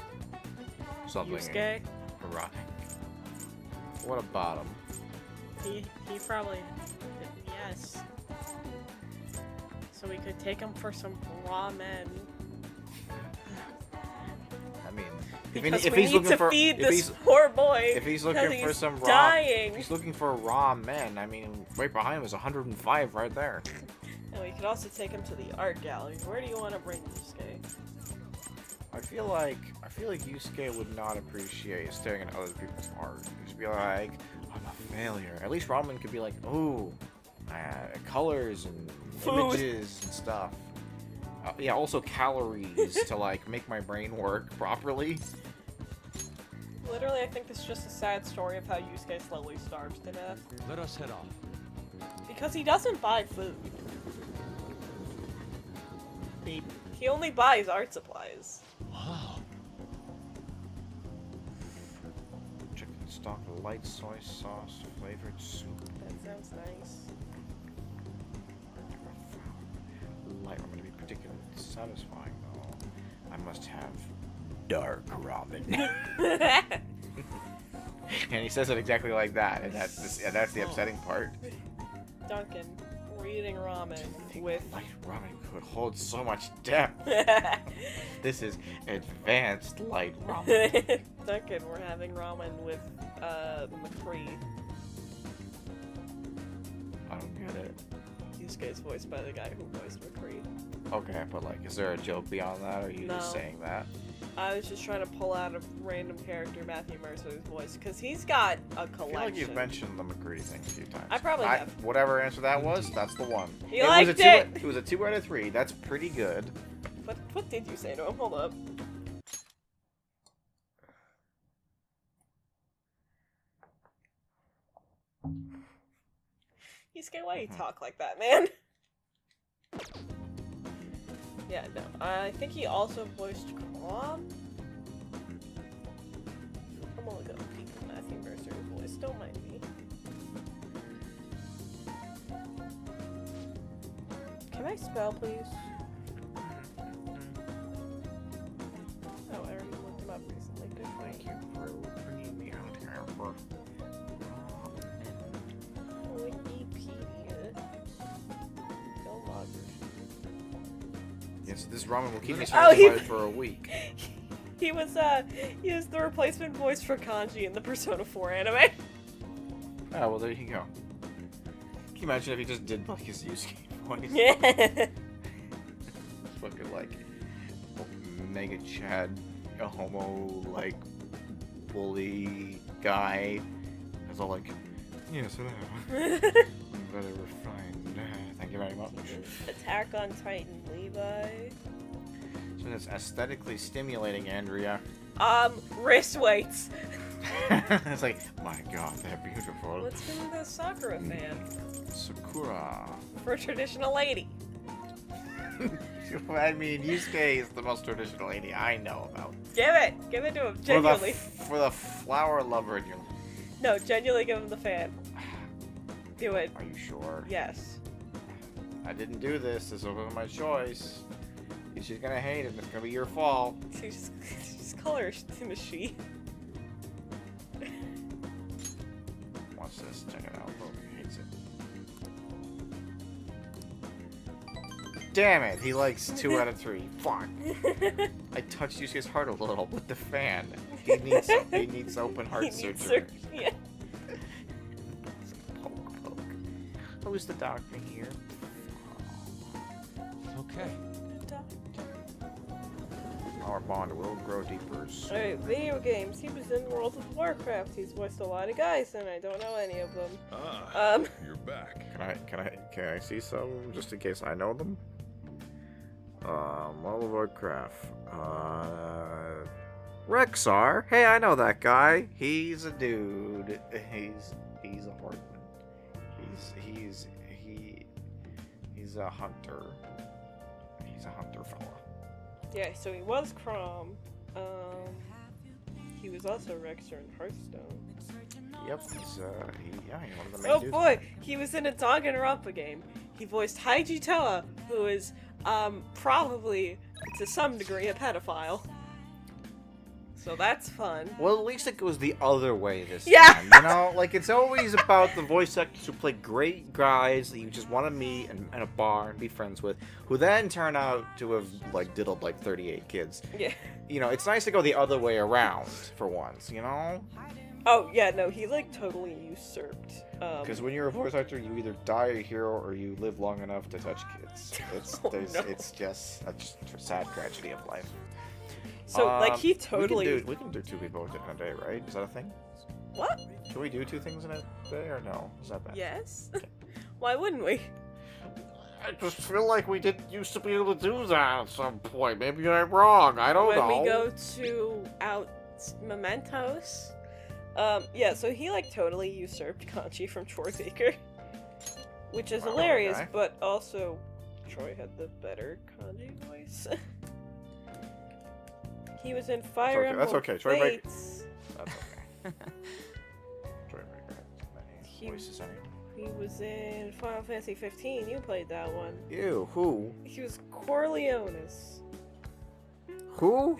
something Yusuke? erotic? What about him? He probably yes. So we could take him for some ramen. I mean, Because if we he's need looking to for feed if this he's poor boy. if he's because looking for he's some raw dying. if he's looking for raw men, I mean, right behind him is 105 right there. And we could also take him to the art gallery. Where do you want to bring Yusuke? I feel like Yusuke would not appreciate staring at other people's art. He'd be like, I'm a failure. At least ramen could be like, ooh, colors and Food. images and stuff. Yeah, also calories to like make my brain work properly. Literally, I think this is just a sad story of how Yusuke slowly starves to death. Let us head off. Because he doesn't buy food. He only buys art supplies. Wow. Chicken stock, light soy sauce, flavored soup. That sounds nice. Light ramen to be particularly satisfying, though. I must have dark ramen. And he says it exactly like that, and that's the upsetting part. Duncan, we're eating ramen with... Light ramen could hold so much depth. This is advanced light ramen. Duncan, we're having ramen with, McCree. I don't get it. You Yusuke is voiced by the guy who voiced McCree. Okay, but like, is there a joke beyond that, or are you just No. saying that? I was just trying to pull out a random character Matthew Mercer's voice, because he's got a I collection. feel like you've mentioned the McCree thing a few times. I probably have. Whatever answer that was, that's the one. He was liked a two, it! It was a 2 out of 3. That's pretty good. What did you say to him? Hold up. Yusuke, why you talk like that, man? Yeah, no. I think he also voiced Crom. I'm gonna look up people Matthew Mercer's voice. Don't mind me. Can I spell, please? Oh, I already looked him up recently. Good for Thank you for bringing me out here for Wikipedia. Filmography. Yes, this ramen will keep me Oh, he- satisfied for a week. He was the replacement voice for Kanji in the Persona 4 anime. Oh, well, there you go. Can you imagine if he just did like his Yusuke voice? Yeah. Fucking like Mega Chad, a homo like bully guy. It's all like, yes, hello. Very refined. Thank you very much. Attack on Titan Levi. So that's aesthetically stimulating, Andrea. Wrist weights. It's like, my god, they're beautiful. Let's go with a Sakura fan. Sakura. For a traditional lady. I mean, Yusuke is the most traditional lady I know about. Give it to him, genuinely. For the flower lover in your... No, genuinely give him the fan. Do it. Are you sure? Yes. I didn't do this. This was my choice. She's gonna hate it. It's gonna be your fault. Just call her a she. Watch this. Check it out. Oh, he hates it. Damn it. He likes 2 out of 3. Fuck. I touched Yusuke's heart a little with the fan. He needs open heart He needs surgery. Yeah. Poke, poke. Who's the doctor here? Okay. Our bond will grow deeper. Alright, video games. He was in World of Warcraft. He's voiced a lot of guys, and I don't know any of them. Ah, you're back. Can I see some just in case I know them? World of Warcraft. Rexar. Hey, I know that guy. He's a dude. He's a horseman. He's a hunter. He's a hunter fella. Yeah, so he was Crom. He was also Rexer in Hearthstone. Yep, he's one of the main Oh dudes. boy, he was in a Danganronpa game. He voiced Haiji Toa, who is probably to some degree a pedophile. So that's fun. Well, at least it goes the other way this Yeah. time. You know, like it's always about the voice actors who play great guys that you just want to meet in a bar and be friends with, who then turn out to have like diddled like 38 kids. Yeah. You know, it's nice to go the other way around for once. You know, Oh yeah, no, he like totally usurped. because when you're a voice actor, you either die a hero or you live long enough to touch kids. Oh, no. It's just a sad tragedy of life. So like he totally. We can do 2 people in a day, right? Is that a thing? What? Can we do 2 things in a day or no? Is that bad? Yes. Why wouldn't we? I just feel like we didn't used to be able to do that at some point. Maybe I'm wrong. I don't know. When we go to out Mementos. Yeah, so he like totally usurped Kanchi from Troy Baker. Which is Wow, hilarious, okay. but also Troy had the better Kanji voice. He was in Fire okay, Emblem that's okay, Troy Baker- Fates. That's okay. Troy Baker has many He- voices anyway. He was in Final Fantasy 15. You played that one. Ew, who? He was Corleonis. Who?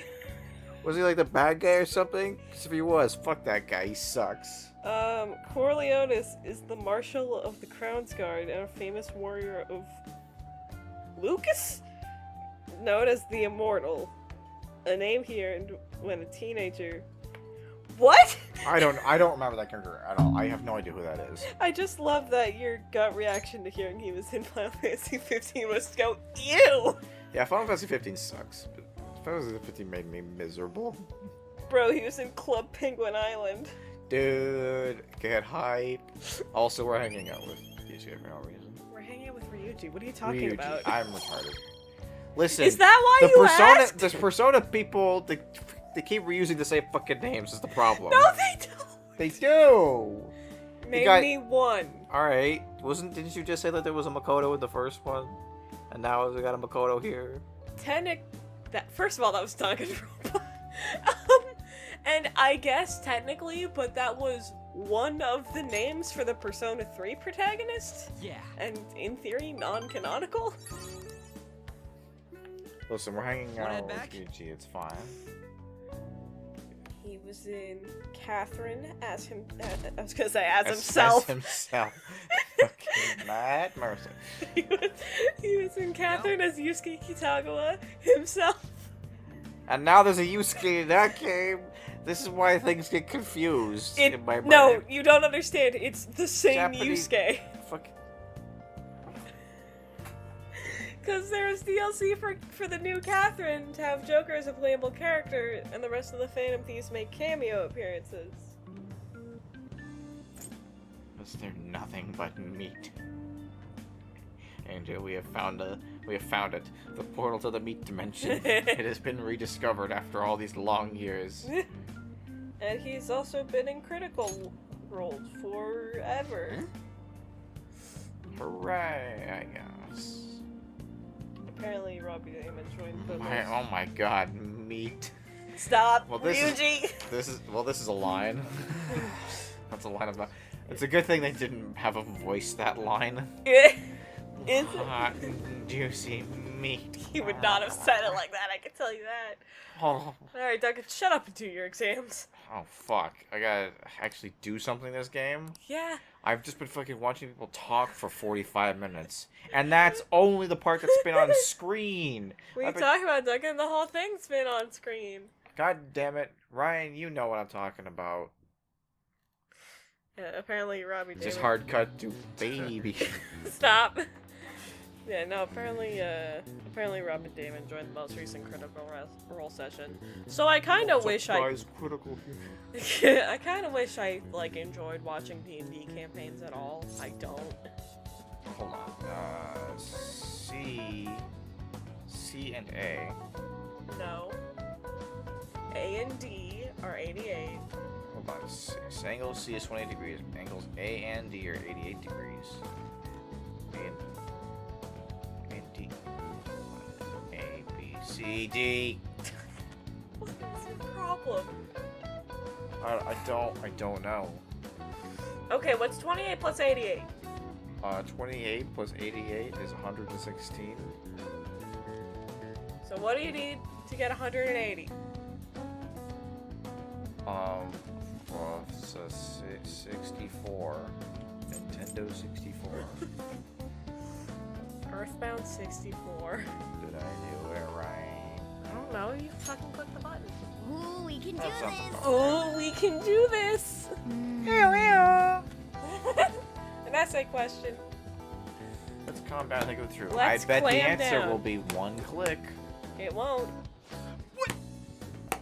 Was he like the bad guy or something? Because if he was, fuck that guy. He sucks. Corleonis is the Marshal of the Crown's Guard and a famous warrior of Lucas? Known as the Immortal. A name he earned when a teenager. What? I don't remember that character at all. I have no idea who that is. I just love that your gut reaction to hearing he was in Final Fantasy 15 was to go, ew! Yeah, Final Fantasy 15 sucks. But Final Fantasy 15 made me miserable. Bro, he was in Club Penguin Island. Dude, get hype. Also, we're hanging out with Yuji for no reason. We're hanging out with Ryuji. What are you talking about? I'm retarded. Listen, Is that why the you persona, asked? the persona people, they keep reusing the same fucking names is the problem. No, they don't! They do. Name me one. All right, didn't you just say that there was a Makoto in the first one, and now we got a Makoto here? First of all, that was Danganronpa. And I guess technically, but that was one of the names for the Persona 3 protagonist? Yeah. And in theory, non-canonical? Listen, we're hanging Wanna out head with back? Yuji, it's fine. He was in Catherine as him. I was gonna say as As himself. himself. Fucking Matt Mercer. he was in Catherine as Yusuke Kitagawa himself. And now there's a Yusuke in that game. This is why things get confused in my brain. No, you don't understand. It's the same Japanese- Yusuke. Fuck. Because there's DLC for the new Catherine to have Joker as a playable character, and the rest of the Phantom Thieves make cameo appearances. Is there nothing but meat? Angel, we have found it. The portal to the meat dimension. It has been rediscovered after all these long years. And he's also been in critical roles forever. Hooray, I guess. Apparently, Robbie Damon joined the Oh my god, meat. Stop, Well, this Ryuji! This is a line. That's a line about. It's a good thing they didn't have a voice that line. Hot, juicy meat. He would not have said it like that, I can tell you that. Oh. Alright, Duncan, shut up and do your exams. Oh fuck! I gotta actually do something this game. Yeah. I've just been fucking watching people talk for 45 minutes, and that's only the part that's been on screen. What are I've you been- talking about, Duncan? The whole thing's been on screen. God damn it, Ryan! You know what I'm talking about. Yeah, apparently Robbie Damon... Just hard cut to baby. Stop! Yeah, no, apparently Robin Damon joined the most recent Critical Role session. So I kind of wish critical. I kind of wish I, like, enjoyed watching D&D campaigns at all. I don't. Hold on. C and A. No. A and D are 88. Hold on. Angle C is 28 degrees. Angles A and D are 88 degrees. A and D. A, B, C, D. What is your problem? I don't know. Okay, what's 28 plus 88? 28 plus 88 is 116. So what do you need to get 180? Well, it's a 64. Nintendo 64. Earthbound 64. Did I do it right? I don't know, you fucking click the button. Ooh, we can do That sounds this. about Oh, we can do this! An essay question. Let's calm down and go through. Let's I bet the clam answer down. will be one click. It won't.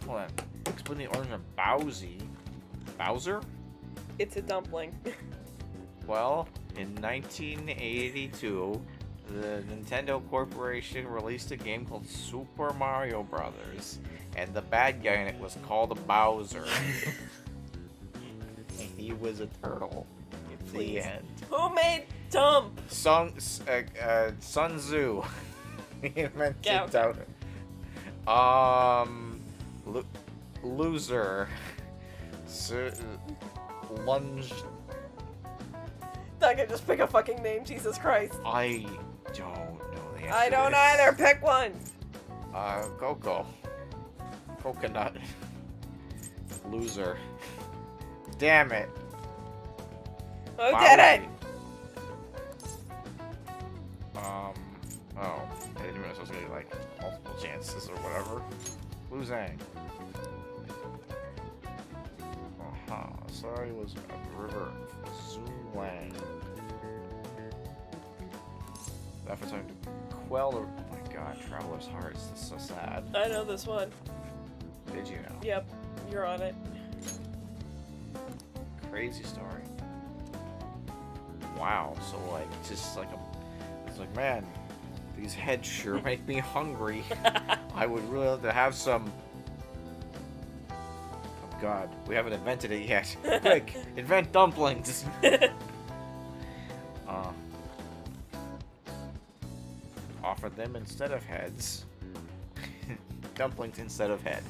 Hold on. Explain the origin of Bowsy. Bowser? It's a dumpling. Well, in 1982, the Nintendo Corporation released a game called Super Mario Brothers, and the bad guy in it was called Bowser. He was a turtle. It's the Please. end. Who made dump? Sun Tzu. He invented Yeah, okay. Loser. Lunge. Duncan, just pick a fucking name, Jesus Christ. I don't know the answer. I to don't this. either, pick one. Coco. Coconut. Loser. Damn it. Who did it? Oh. I didn't realize I was getting, like, multiple chances or whatever. Losing. Uh-huh. society was a river Zoomland. After time to quell the... Oh my god, Traveler's Hearts. This is so sad. I know this one. Did you know? Yep, you're on it. Crazy story. Wow, so like, just like it's like, man, these heads sure make me hungry. I would really like to have some... Oh god, we haven't invented it yet. Quick, invent dumplings! Offer them instead of heads. Dumplings instead of head.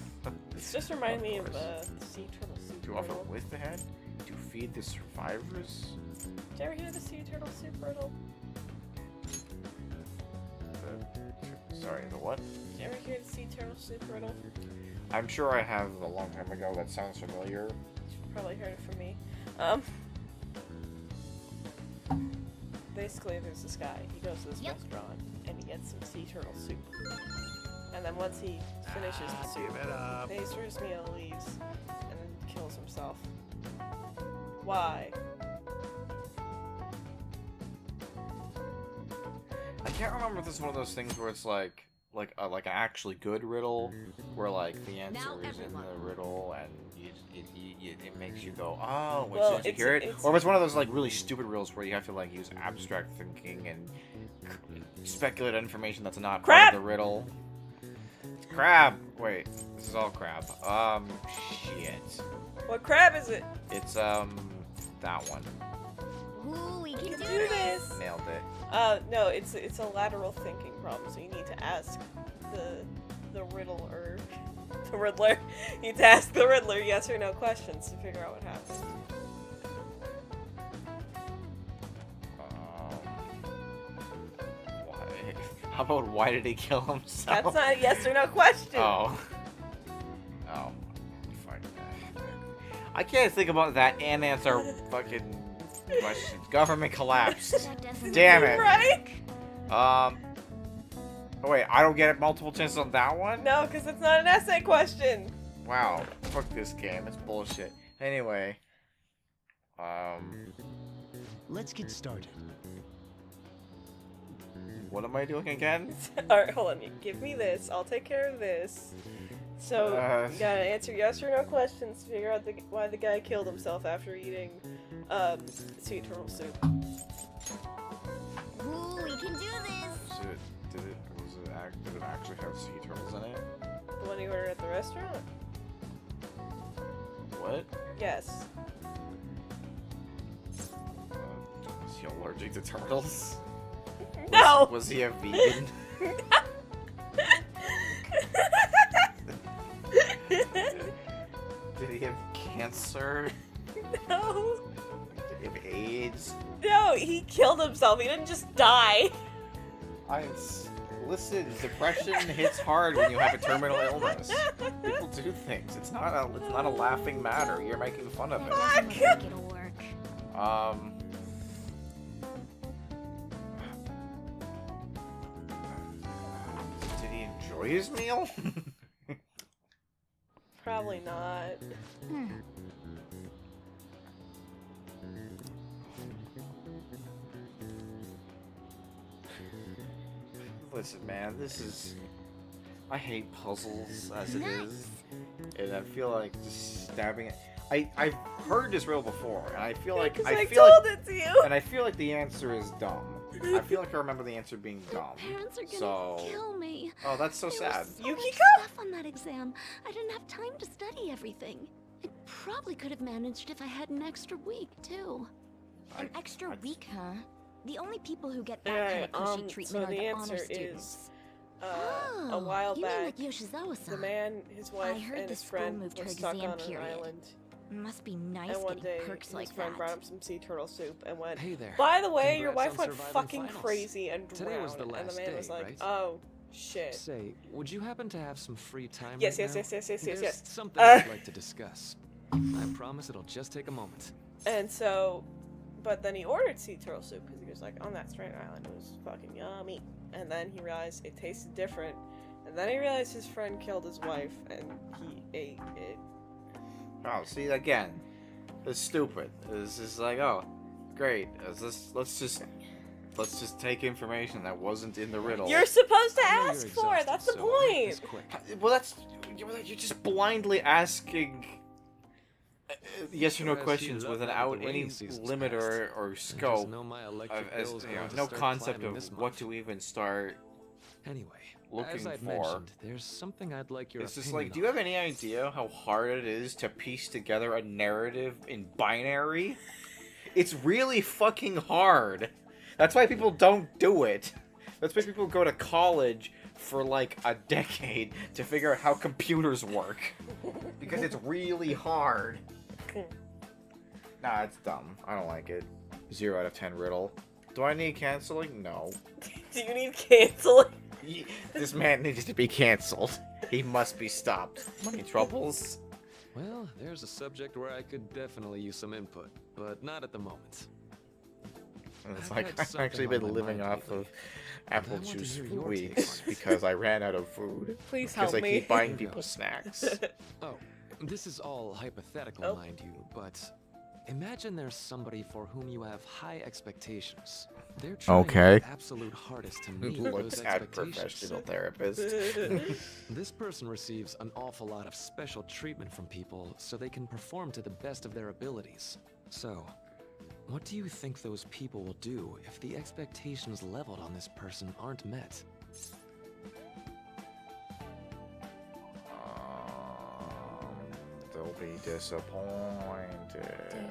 This just reminded me of course. sea turtle soup. To offer riddle. with the head? To feed the survivors? Did you ever hear the sea turtle soup riddle? Sorry, the what? Did you ever hear the sea turtle soup riddle? I'm sure I have a long time ago. That sounds familiar. You probably heard it from me. Basically, there's this guy. He goes to this restaurant and he gets some sea turtle soup. And then once he finishes the soup, pays for his meal, leaves, and then kills himself. Why? I can't remember if this is one of those things where it's like an actually good riddle, where like the answer is in the riddle and it makes you go, oh, as soon as you hear it, or if it's one of those like really stupid riddles where you have to like use abstract thinking and speculate information that's not part of the riddle. Crab! Wait, this is all crab. Shit. What crab is it? It's, that one. Ooh, we can You do can do this. this! Nailed it. No, it's a lateral thinking problem, so you need to ask the riddle or the Riddler. You need to ask the Riddler yes or no questions to figure out what happened. Why? How about why did he kill himself? That's not a yes or no question. Oh. Oh. Fuck. I can't think about that and answer fucking questions. Government collapsed. That doesn't Damn it. Right? Oh wait, I don't get multiple chances on that one? No, because it's not an essay question. Wow. Fuck this game. It's bullshit. Anyway. Let's get started. What am I doing again? Alright, hold on. You give me this. I'll take care of this. So, you gotta answer yes or no questions to figure out why the guy killed himself after eating sea turtle soup. Ooh, we can do this. Did it actually have sea turtles in it? The one you ordered at the restaurant? What? Yes. Is he allergic to turtles? No! Was he a vegan? Did he have cancer? No! Did he have AIDS? No, he killed himself. He didn't just die. Listen, depression hits hard when you have a terminal illness. People do things. It's not a laughing matter. You're making fun of it. Doesn't look like it'll work. Did he enjoy his meal? Probably not. Listen, man, I hate puzzles as it is, and I feel like just stabbing it. I've heard this riddle before, and I feel like I told it to you. and I feel like the answer is dumb. I feel like I remember the answer being dumb. Parents are gonna So, kill me. oh, that's so There was sad. so Yukiko? much stuff on that exam. I didn't have time to study everything. I probably could have managed if I had an extra week too. An extra week, huh? The only people who get that Alright, kind of cushy treatment so are the the honor answer students. is a while you back, mean like Yoshizawa-san? the man, his wife, heard and the his school friend moved were her stuck exam on an period. island. Must be nice And one getting day, perks his like friend that. brought him some sea turtle soup and went, Hey there. by the way, your Congrats wife on went surviving fucking finals. crazy and Today was drowned. the And the last man day, was like, right? oh, shit. Say, would you happen to have some free time Yes, right yes, now? yes, yes, yes, yes, There's yes. something I'd like to discuss. I promise it'll just take a moment. And so, but then he ordered sea turtle soup because he was like, on that strange island, it was fucking yummy. And then he realized it tasted different. And then he realized his friend killed his wife and he ate it. Oh, see, again, It's stupid. It's just like, oh, great. Let's just take information that wasn't in the riddle. You're supposed to I know you're ask for it. exhausted, That's the so I'll make this point. quick. Well, you're just blindly asking yes or no Whereas questions heated up without after the any rainy season's limit passed. or I just scope. know my Of, electric as, bill's you know, going to no start concept climbing of this what month. to even start. Anyway, looking as I'd for. mentioned, there's something I'd like your It's just opinion like, do you have any idea how hard it is to piece together a narrative in binary? It's really fucking hard. That's why people don't do it. That's why people go to college for like a decade to figure out how computers work. Because it's really hard. Nah, it's dumb. I don't like it. 0 out of 10 riddle. Do I need canceling? No. Do you need canceling? This man needs to be canceled. He must be stopped. Money troubles. Well, there's a subject where I could definitely use some input, but not at the moment. And it's I've like, had I've something actually on been my living mind off lately, of apple I want to juice hear for your take weeks on it. because I ran out of food. Please Because help I me. keep buying Here people goes. snacks. Oh, this is all hypothetical, Oh. mind you, but imagine there's somebody for whom you have high expectations. They're trying Okay. their absolute hardest to meet Looks those at expectations. professional therapist. This person receives an awful lot of special treatment from people so they can perform to the best of their abilities. So, what do you think those people will do if the expectations leveled on this person aren't met? They'll be disappointed.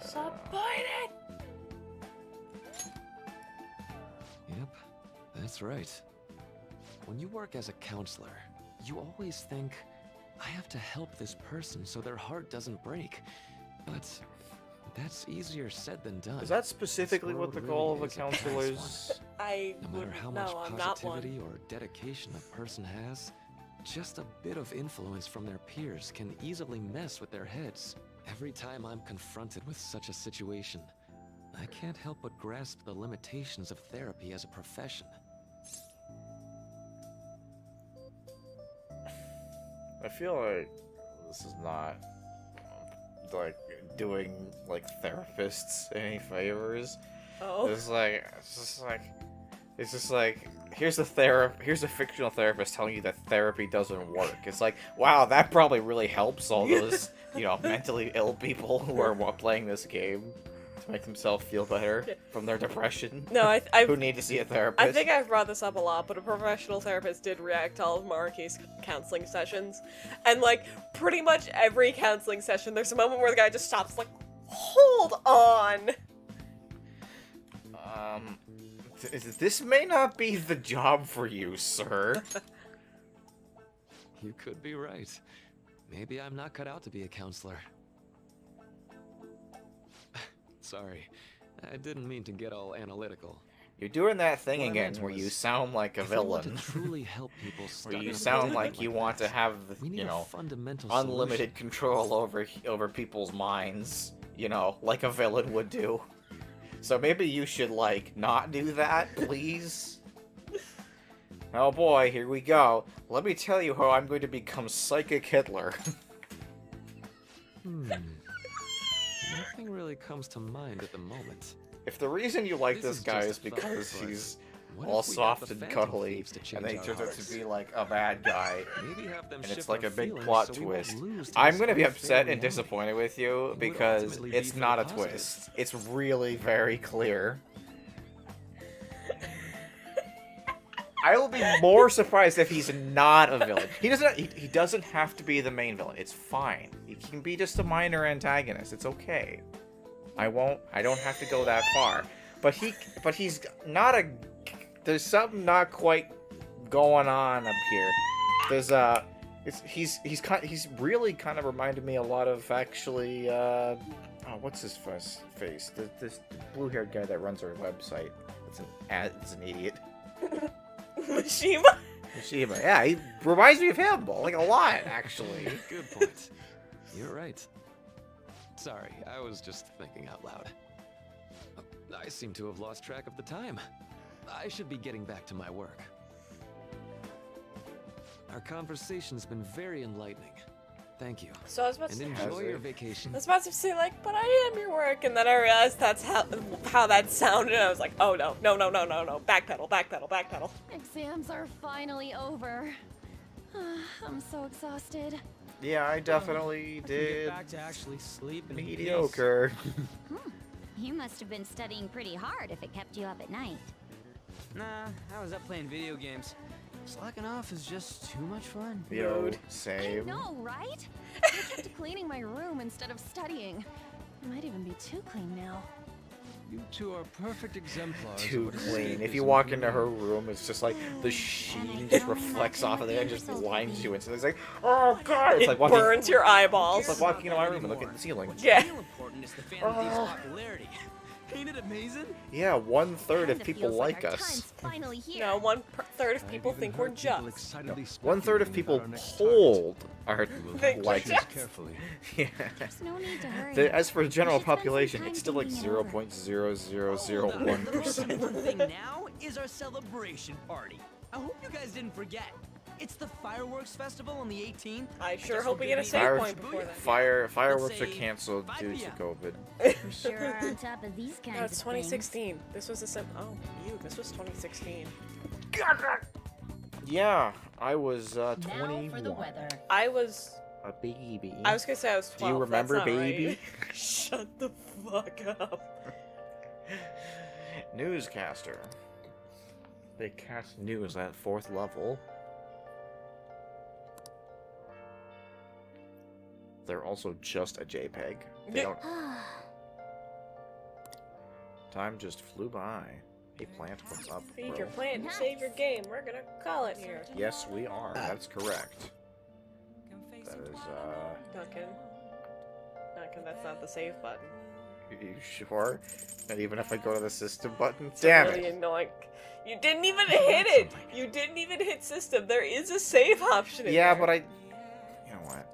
Disappointed. Yep, that's right. When you work as a counselor, you always think, I have to help this person so their heart doesn't break. But that's easier said than done. Is that specifically This what the world goal really of a is a badass counselor one. is? I No matter wouldn't how much know. I'm not one. positivity or dedication a person has, just a bit of influence from their peers can easily mess with their heads. Every time I'm confronted with such a situation, I can't help but grasp the limitations of therapy as a profession. I feel like this is not like doing like therapists any favors. Oh. It's just like here's a fictional therapist telling you that therapy doesn't work. It's like, wow, that probably really helps all those, mentally ill people who are playing this game to make themselves feel better from their depression. No, Who need to see a therapist. I think I've brought this up a lot, but a professional therapist did react to all of Maruki's counseling sessions. And, like, pretty much every counseling session, there's a moment where the guy just stops, like, hold on! This may not be the job for you, sir. You could be right. Maybe I'm not cut out to be a counselor. Sorry, I didn't mean to get all analytical. You're doing that thing What I again meant where you was, sound like a If we want villain. to truly help people Where stuck you in a sound predicament like you like want to that, have, we need a fundamental unlimited solution. control over people's minds, like a villain would do. So maybe you should, like, not do that, please? Oh boy, here we go. Let me tell you how I'm going to become Psychic Hitler. Nothing really comes to mind at the moment. If the reason you like This this is guy just is a thought, because but he's what all if we got soft the and Phantom cuddly, Thieves to and then he change our turns out hearts? to be, like, a bad guy, Maybe have them and it's shift like our a big feelings plot so we won't twist, lose to I'm this gonna be unfair upset and reality. disappointed with you It would because ultimately be it's for not the a positive. twist. It's really very clear. I will be more surprised if he's not a villain. He doesn't have to be the main villain. It's fine. He can be just a minor antagonist. It's okay. I don't have to go that far. But he's not a. There's something not quite going on up here. There's he's really kind of reminded me a lot of actually. Oh, what's his face? This blue-haired guy that runs our website. It's an idiot. Mishima? Mishima, yeah, he reminds me of him, like a lot, actually. Good point. You're right. Sorry, I was just thinking out loud. I seem to have lost track of the time. I should be getting back to my work. Our conversation's been very enlightening. Thank you. So I was about to And say, enjoy your it? vacation. I was about to say like, but I am your work, and then I realized that's how that sounded. And I was like, oh no, backpedal, backpedal, backpedal. Exams are finally over. I'm so exhausted. Yeah, I definitely did Get back to actually sleep and mediocre. You must have been studying pretty hard if it kept you up at night. Nah, I was up playing video games. Slacking off is just too much fun. Yo, Mood. same. No, right? I kept cleaning my room instead of studying. It might even be too clean now. You two are perfect exemplars. Too of what clean. If escapism you walk can into be. her room, it's just like the sheen And I just can only reflects imagine off of what there and the just result blinds will you be. into. It's like, oh god! It's It like walking. burns your eyeballs. It's like walking into my room and looking at the ceiling. Yeah. Real important is the Phantom Thief's popularity. Ain't it amazing? Yeah, 1/3 of Kinda people feels like our us. time's finally here. No, 1/3 of people think we're just. 1/3 of people polled are Think like we're us. just. Carefully. Yeah. There's no need to hurry. As for the general should spend some population, time it's still like thinking it over. 0.0001%. The thing now is our celebration party. I hope you guys didn't forget. It's the fireworks festival on the 18th. I sure Just hope we get a forgive me. save Fire- point before then. Fireworks are say canceled 5 due to p.m. COVID. You sure are on top of these kinds No, it's of things. 2016. This was the this was 2016. Yeah, I was Now for the 21. weather. I was A baby. I was gonna say I was 12. Do you remember, That's not baby? right. Shut the fuck up. Newscaster. They cast news at 4th level. They're also just a JPEG. They Yeah. don't. Time just flew by. Hey, plant, what's up, Feed bro? your plant and save your game. We're gonna call it here. Yes, we are. That's correct. That is, Duncan. Duncan, that's not the save button. you sure? And even if I go to the system button? It's Damn really it! annoying. You didn't even hit it! You didn't even hit system. There is a save option in Yeah, there. but you know what?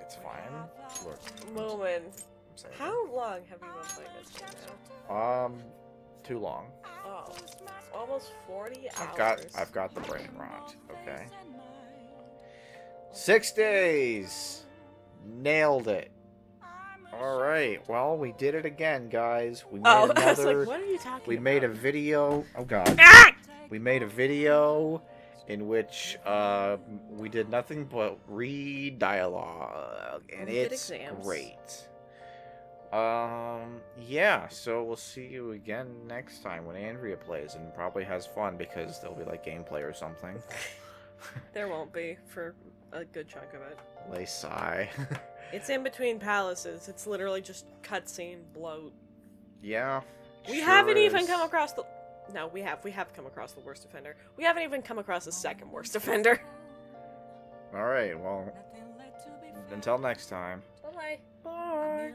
It's fine. Look, Moment. I'm saying. How long have you been playing this game now? Too long. Oh, almost 40 hours. I've got the brain rot. Okay. 6 days. Nailed it. All right. Well, we did it again, guys. We made Oh, another. I was like, what are you talking we about? made a video. Oh God. Ah! We made a video in which we did nothing but read dialogue, and We did it's exams. great. Yeah, so we'll see you again next time when Andrea plays and probably has fun because there'll be like gameplay or something. There won't be for a good chunk of it. Lay sigh. It's in between palaces. It's literally just cutscene bloat. Yeah. We sure haven't even is. come across the. No, we have. We have come across the worst offender. We haven't even come across the second worst offender. All right. Well, until next time. Bye. Bye.